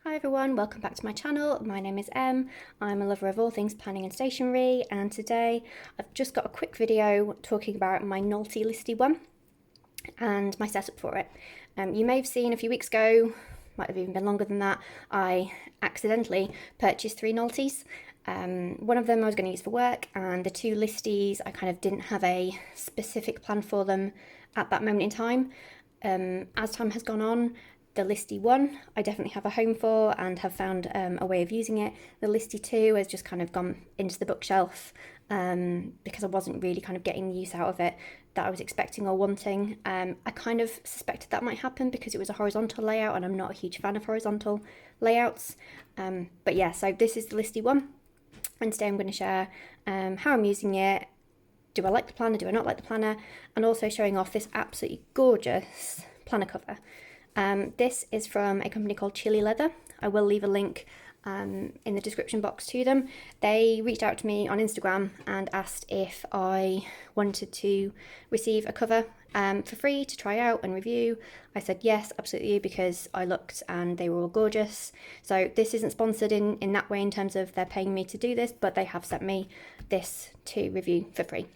Hi everyone, welcome back to my channel. My name is Em. I'm a lover of all things planning and stationery, and today I've just got a quick video talking about my Nolty Listy one and my setup for it. You may have seen a few weeks ago, might have even been longer than that, I accidentally purchased 3 Nolties. One of them I was going to use for work, and the 2 listies I kind of didn't have a specific plan for them at that moment in time. As time has gone on, the Listy 1 I definitely have a home for and have found a way of using it. The Listy 2 has just kind of gone into the bookshelf because I wasn't really kind of getting the use out of it that I was expecting or wanting. I kind of suspected that might happen because it was a horizontal layout and I'm not a huge fan of horizontal layouts. But yeah, so this is the Listy 1, and today I'm going to share how I'm using it. Do I like the planner? Do I not like the planner? And also showing off this absolutely gorgeous planner cover. This is from a company called Chili Leather. I will leave a link in the description box to them. They reached out to me on Instagram and asked if I wanted to receive a cover for free to try out and review. I said yes, absolutely, because I looked and they were all gorgeous. So this isn't sponsored in that way in terms of they're paying me to do this, but they have sent me this to review for free.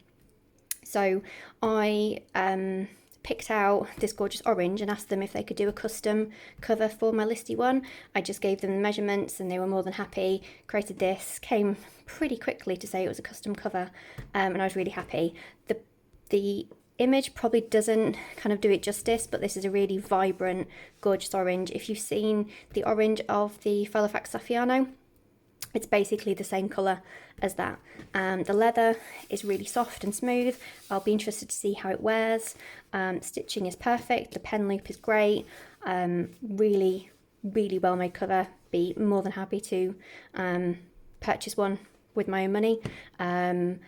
So I picked out this gorgeous orange and asked them if they could do a custom cover for my Listy 1. I just gave them the measurements and they were more than happy. Created this, came pretty quickly to say it was a custom cover, and I was really happy. The image probably doesn't kind of do it justice, but this is a really vibrant, gorgeous orange. If you've seen the orange of the Halifax Saffiano, it's basically the same colour as that. The leather is really soft and smooth. I'll be interested to see how it wears. Stitching is perfect. The pen loop is great. Really, really well made cover. Be more than happy to purchase one with my own money. And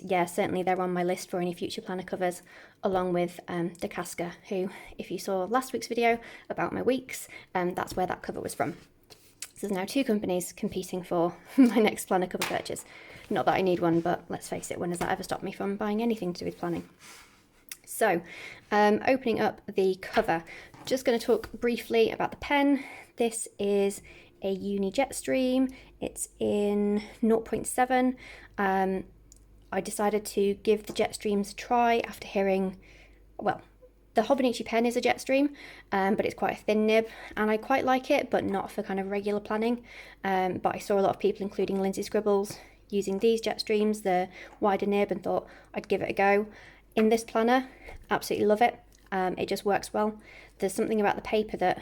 yeah, certainly they're on my list for any future planner covers, along with the Casca, who, if you saw last week's video about my weeks, that's where that cover was from. So there's now 2 companies competing for my next planner cover purchase. Not that I need one, but let's face it, when has that ever stopped me from buying anything to do with planning? So, opening up the cover, just going to talk briefly about the pen. This is a Uni Jetstream. It's in 0.7. I decided to give the Jetstreams a try after hearing, well, the Hobonichi pen is a Jetstream, but it's quite a thin nib, and I quite like it, but not for kind of regular planning. But I saw a lot of people, including Lindsay Scribbles, using these Jetstreams, the wider nib, and thought I'd give it a go. In this planner, absolutely love it. It just works well. There's something about the paper that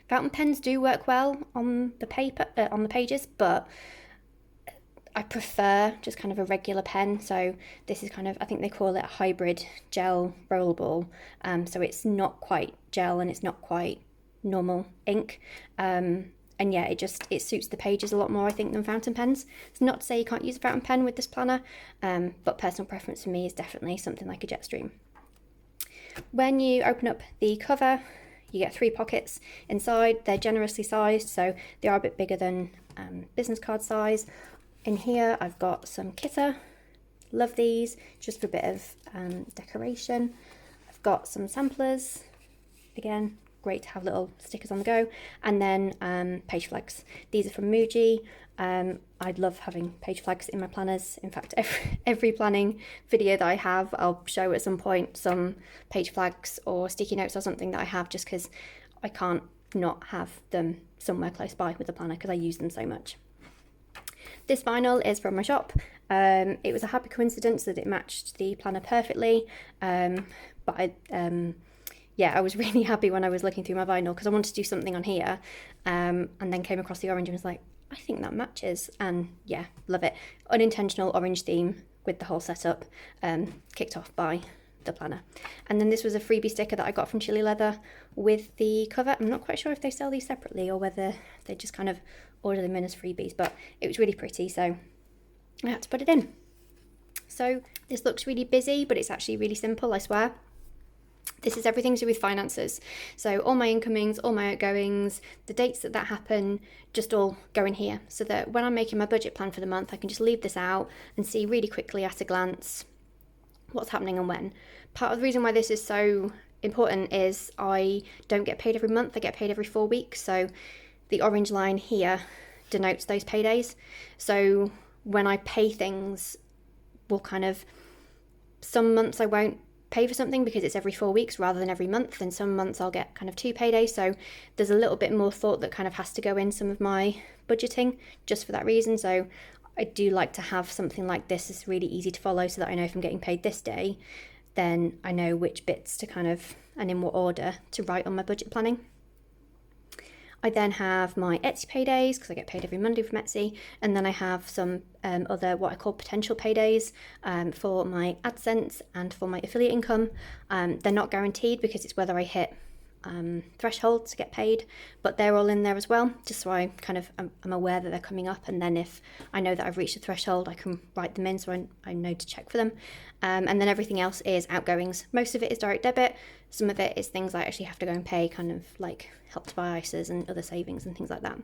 fountain pens do work well on the paper, on the pages, but I prefer just kind of a regular pen. So this is kind of, I think they call it a hybrid gel rollerball. So it's not quite gel and it's not quite normal ink. And yeah, it suits the pages a lot more, I think, than fountain pens. It's not to say you can't use a fountain pen with this planner, but personal preference for me is definitely something like a Jetstream. When you open up the cover, you get 3 pockets inside. They're generously sized, so they are a bit bigger than business card size. In here I've got some Kitter, love these, just for a bit of decoration. I've got some samplers, again, great to have little stickers on the go, and then page flags. These are from Muji. I'd love having page flags in my planners. In fact, every planning video that I have, I'll show at some point some page flags or sticky notes or something that I have, just because I can't not have them somewhere close by with the planner because I use them so much. This vinyl is from my shop. It was a happy coincidence that it matched the planner perfectly, but yeah, I was really happy when I was looking through my vinyl because I wanted to do something on here, and then came across the orange and was like, I think that matches, and yeah, love it. Unintentional orange theme with the whole setup, kicked off by the planner. And then this was a freebie sticker that I got from Chili Leather with the cover. I'm not quite sure if they sell these separately or whether they just kind of order them in as freebies, but it was really pretty, so I had to put it in. So this looks really busy, but it's actually really simple, I swear. This is everything to do with finances. So all my incomings, all my outgoings, the dates that happen, just all go in here, so that when I'm making my budget plan for the month, I can just leave this out and see really quickly at a glance what's happening and when. Part of the reason why this is so important is I don't get paid every month, I get paid every 4 weeks. So the orange line here denotes those paydays. So when I pay things, will kind of, some months I won't pay for something because it's every 4 weeks rather than every month, and some months I'll get kind of 2 paydays. So there's a little bit more thought that kind of has to go in some of my budgeting just for that reason. So I do like to have something like this. It's really easy to follow, so that I know if I'm getting paid this day, then I know which bits to kind of, and in what order to write on my budget planning. I then have my Etsy paydays, because I get paid every Monday from Etsy, and then I have some other what I call potential paydays for my AdSense and for my affiliate income. They're not guaranteed because it's whether I hit threshold to get paid, but they're all in there as well, just so I kind of I'm aware that they're coming up, and then if I know that I've reached a threshold, I can write them in so I know to check for them. And then everything else is outgoings. Most of it is direct debit. Some of it is things I actually have to go and pay, kind of like Help to Buy ISAs and other savings and things like that.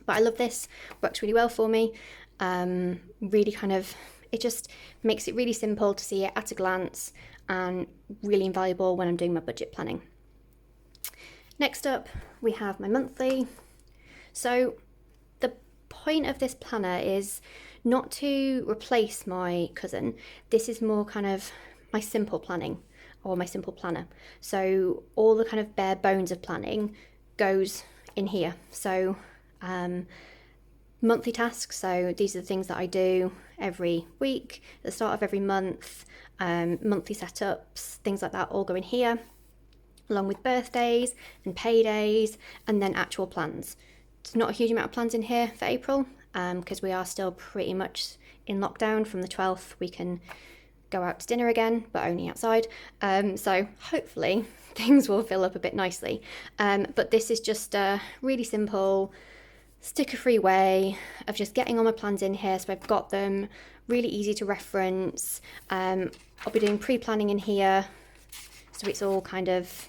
But I love this, works really well for me. Really kind of, it just makes it really simple to see it at a glance, and really invaluable when I'm doing my budget planning. Next up, we have my monthly. So the point of this planner is not to replace my cousin. This is more kind of my simple planning, or my simple planner. So all the kind of bare bones of planning goes in here. So monthly tasks, so these are the things that I do every week, at the start of every month, monthly setups, things like that all go in here, along with birthdays and paydays, and then actual plans. There's not a huge amount of plans in here for April, because we are still pretty much in lockdown. From the 12th we can go out to dinner again, but only outside. So hopefully things will fill up a bit nicely. But this is just a really simple, sticker-free way of just getting all my plans in here, so I've got them really easy to reference. I'll be doing pre-planning in here, so it's all kind of,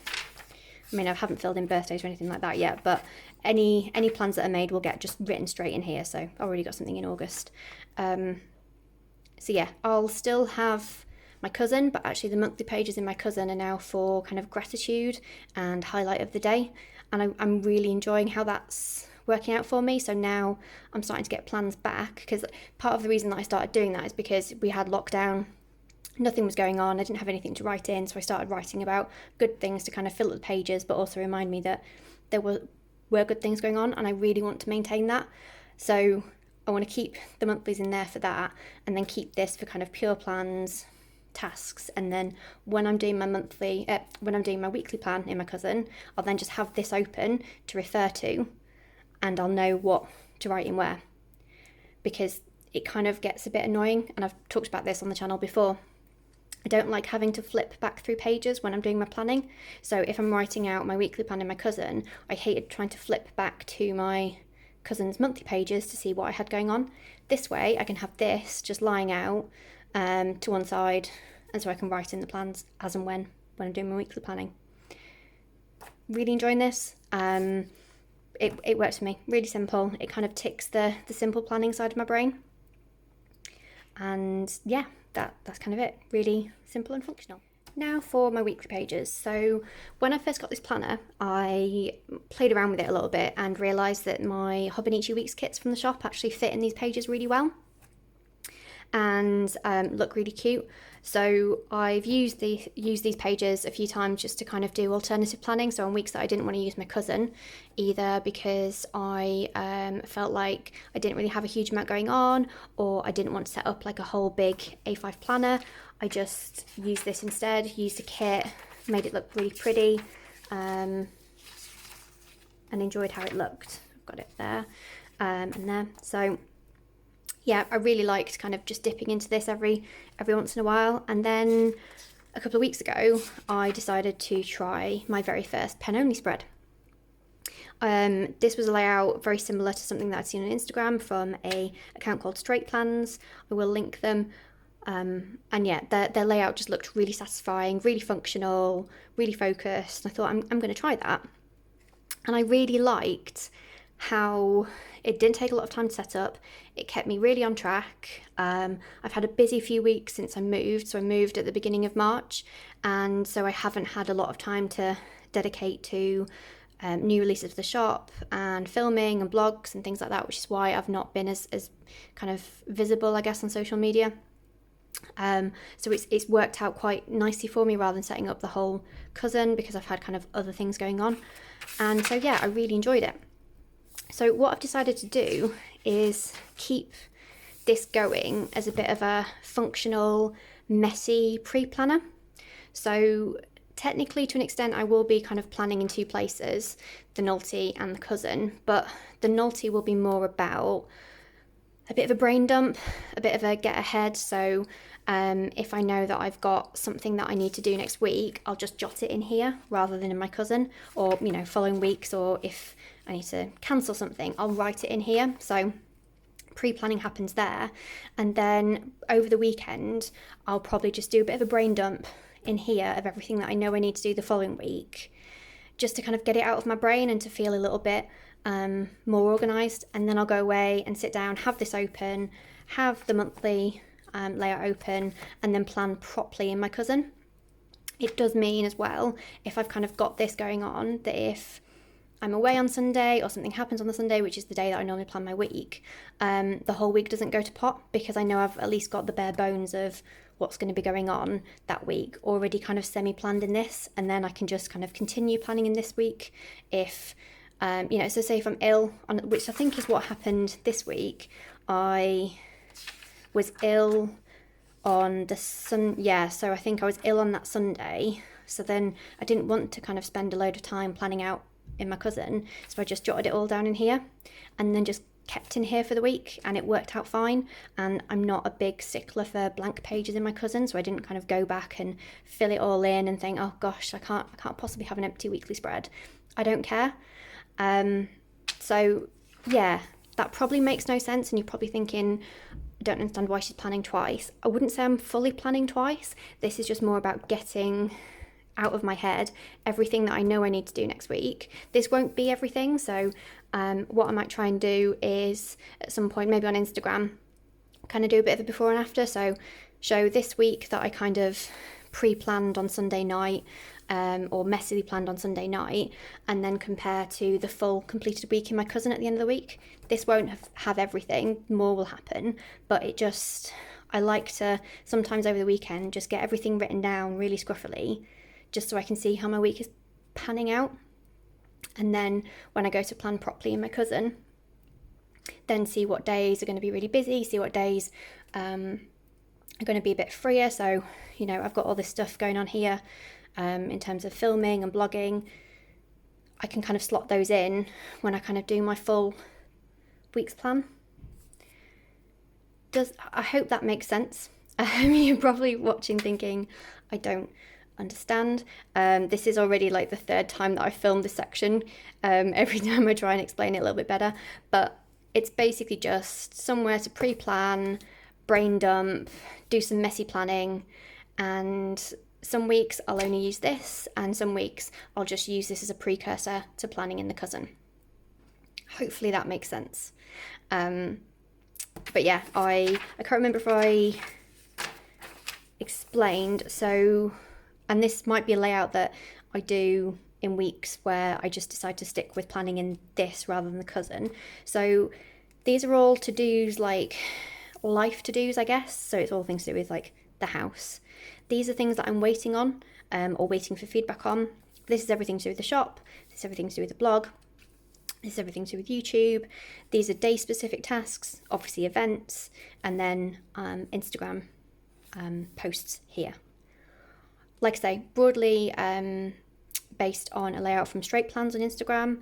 I mean, I haven't filled in birthdays or anything like that yet, but any plans that are made will get just written straight in here. So I've already got something in August. So yeah, I'll still have my cousin, but actually the monthly pages in my cousin are now for kind of gratitude and highlight of the day. And I'm really enjoying how that's working out for me. So now I'm starting to get plans back, because part of the reason that I started doing that is because we had lockdown. Nothing was going on. I didn't have anything to write in, so I started writing about good things to kind of fill up the pages, but also remind me that there were good things going on, and I really want to maintain that. So I want to keep the monthlies in there for that, and then keep this for kind of pure plans, tasks, and then when I'm doing my weekly plan in my cousin, I'll then just have this open to refer to, and I'll know what to write in where, because it kind of gets a bit annoying, and I've talked about this on the channel before. I don't like having to flip back through pages when I'm doing my planning. So if I'm writing out my weekly plan in my cousin, I hated trying to flip back to my cousin's monthly pages to see what I had going on. This way I can have this just lying out to one side, and so I can write in the plans as and when I'm doing my weekly planning. Really enjoying this. It works for me. Really simple. It kind of ticks the simple planning side of my brain. And yeah, that's kind of it. Really simple and functional. Now for my weekly pages. So when I first got this planner, I played around with it a little bit and realised that my Hobonichi Weeks kits from the shop actually fit in these pages really well and look really cute. So I've used these pages a few times just to kind of do alternative planning. So on weeks that I didn't want to use my cousin, either because I felt like I didn't really have a huge amount going on, or I didn't want to set up like a whole big A5 planner, I just used this instead, used a kit, made it look really pretty, and enjoyed how it looked. I've got it there and there. So yeah, I really liked kind of just dipping into this every once in a while. And then a couple of weeks ago, I decided to try my very first pen-only spread. This was a layout very similar to something that I'd seen on Instagram from an account called Straight Plans. I will link them. And yeah, their layout just looked really satisfying, really functional, really focused. I thought, I'm going to try that. And I really liked how it didn't take a lot of time to set up. It kept me really on track. I've had a busy few weeks since I moved. So I moved at the beginning of March, and so I haven't had a lot of time to dedicate to new releases for the shop and filming and blogs and things like that, which is why I've not been as kind of visible, I guess, on social media. So it's worked out quite nicely for me rather than setting up the whole cousin, because I've had kind of other things going on. And so yeah, I really enjoyed it. So what I've decided to do is keep this going as a bit of a functional, messy pre-planner. So technically, to an extent, I will be kind of planning in two places, the Nolty and the cousin, but the Nolty will be more about a bit of a brain dump, a bit of a get ahead. So if I know that I've got something that I need to do next week, I'll just jot it in here rather than in my cousin, or, you know, following weeks, or if I need to cancel something, I'll write it in here. So pre-planning happens there. And then over the weekend, I'll probably just do a bit of a brain dump in here of everything that I know I need to do the following week, just to kind of get it out of my brain and to feel a little bit more organised. And then I'll go away and sit down, have this open, have the monthly layout open, and then plan properly in my cousin. It does mean as well, if I've kind of got this going on, that if I'm away on Sunday or something happens on the Sunday, which is the day that I normally plan my week, the whole week doesn't go to pot, because I know I've at least got the bare bones of what's going to be going on that week already kind of semi-planned in this, and then I can just kind of continue planning in this week. If you know, so say if I'm ill, which I think is what happened this week, I was ill on the so I think I was ill on that Sunday, so then I didn't want to kind of spend a load of time planning out in my cousin, so I just jotted it all down in here and then just kept in here for the week, and it worked out fine. And I'm not a big stickler for blank pages in my cousin, so I didn't kind of go back and fill it all in and think, oh gosh, I can't possibly have an empty weekly spread. I don't care. So yeah, that probably makes no sense, and you're probably thinking, I don't understand why she's planning twice. I wouldn't say I'm fully planning twice. This is just more about getting out of my head everything that I know I need to do next week. This won't be everything, so what I might try and do is at some point, maybe on Instagram, kind of do a bit of a before and after. So show this week that I kind of pre-planned on Sunday night, or messily planned on Sunday night, and then compare to the full completed week in my cousin at the end of the week. This won't have everything, more will happen, but it just, I like to sometimes over the weekend just get everything written down really scruffily, just so I can see how my week is panning out. And then when I go to plan properly in my cousin, then see what days are going to be really busy, see what days are going to be a bit freer. So, you know, I've got all this stuff going on here in terms of filming and blogging. I can kind of slot those in when I kind of do my full week's plan. I hope that makes sense. You're probably watching thinking, I don't understand. This is already like the third time that I filmed this section. Every time I try and explain it a little bit better, but it's basically just somewhere to pre-plan, brain dump, do some messy planning, and some weeks I'll only use this, and some weeks I'll just use this as a precursor to planning in the cousin. Hopefully that makes sense. But yeah, I can't remember if I explained, so, and this might be a layout that I do in weeks where I just decide to stick with planning in this rather than the cousin. So these are all to-dos, like life to-dos, I guess. So it's all things to do with like the house. These are things that I'm waiting on, or waiting for feedback on. This is everything to do with the shop. This is everything to do with the blog. This is everything to do with YouTube. These are day-specific tasks, obviously events, and then Instagram posts here. Like I say, broadly based on a layout from Straight Plans on Instagram.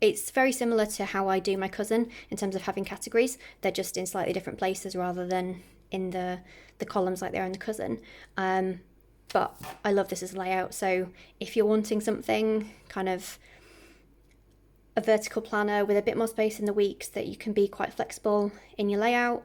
It's very similar to how I do my cousin in terms of having categories. They're just in slightly different places rather than in the columns like they are in the cousin. But I love this as a layout. So if you're wanting something kind of a vertical planner with a bit more space in the weeks that you can be quite flexible in your layout,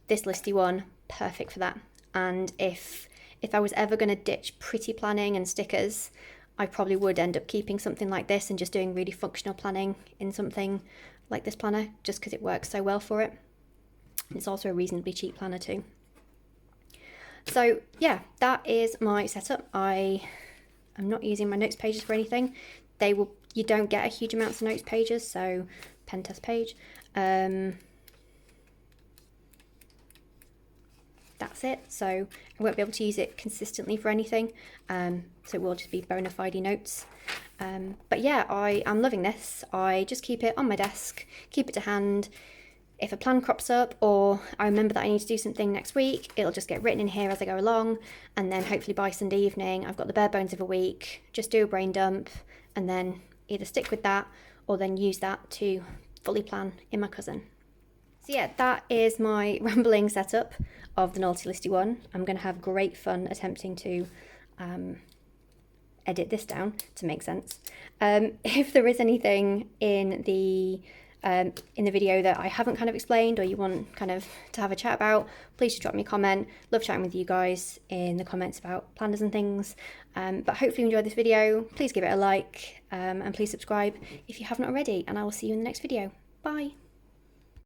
this listy one, perfect for that. And if I was ever going to ditch pretty planning and stickers, I probably would end up keeping something like this and just doing really functional planning in something like this planner, just because it works so well for it. It's also a reasonably cheap planner too. So yeah, that is my setup. I am not using my notes pages for anything. you don't get a huge amounts of notes pages, so pen test page. That's it, so I won't be able to use it consistently for anything, so it will just be bona fide notes. But yeah, I'm loving this. I just keep it on my desk, keep it to hand. If a plan crops up or I remember that I need to do something next week, it'll just get written in here as I go along, and then hopefully by Sunday evening I've got the bare bones of a week, just do a brain dump, and then either stick with that or then use that to fully plan in my cousin. So yeah, that is my rambling setup of the Nolty Listy one. I'm going to have great fun attempting to edit this down to make sense. If there is anything in the video that I haven't kind of explained, or you want kind of to have a chat about, please just drop me a comment. Love chatting with you guys in the comments about planners and things. But hopefully you enjoyed this video. Please give it a like, and please subscribe if you haven't already, and I will see you in the next video. Bye.